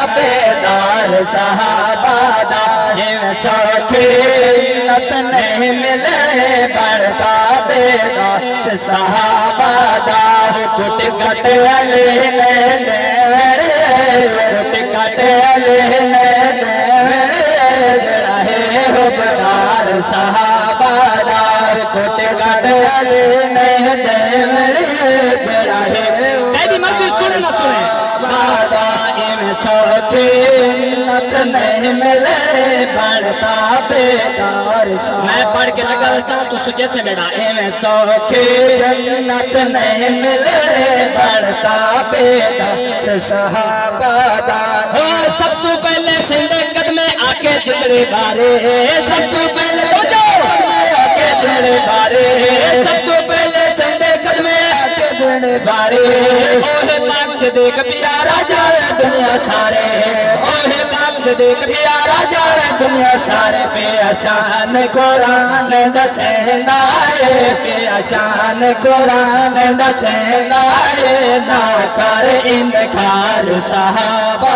بیدار صحابہ دا سوکھی نت نہیں ملنے بڑھتا بیدار صحابہ دا کٹ کٹ علی نے کٹ کٹ علی نے جڑا ہے بدار صحابہ دا کٹ کٹ علی نے جڑا ہے مرضی سنے نہ سنے سوکھی نت نہیں ملے بڑھتا بیدار میں پڑھ کے لگا رسا تو سچے سے بیٹا میں سوکھی جنت نہیں ملے بڑھتا بیدار صحابہ دا سب تو پہلے سندھ قدمے آکے جتنے بارے سب تو پہلے قدمے آکے جڑے بارے سب تو پہلے سندھ قدمے آکے جڑے بارے اوہ پاک سے دیکھ پیارا جاوے دنیا سارے اوہ پاک سے دیکھ پیارا جاوے دنیا سارے پہ شان قرآن دسینائے پہ شان قرآن دسینائے نہ کر انکار صحابہ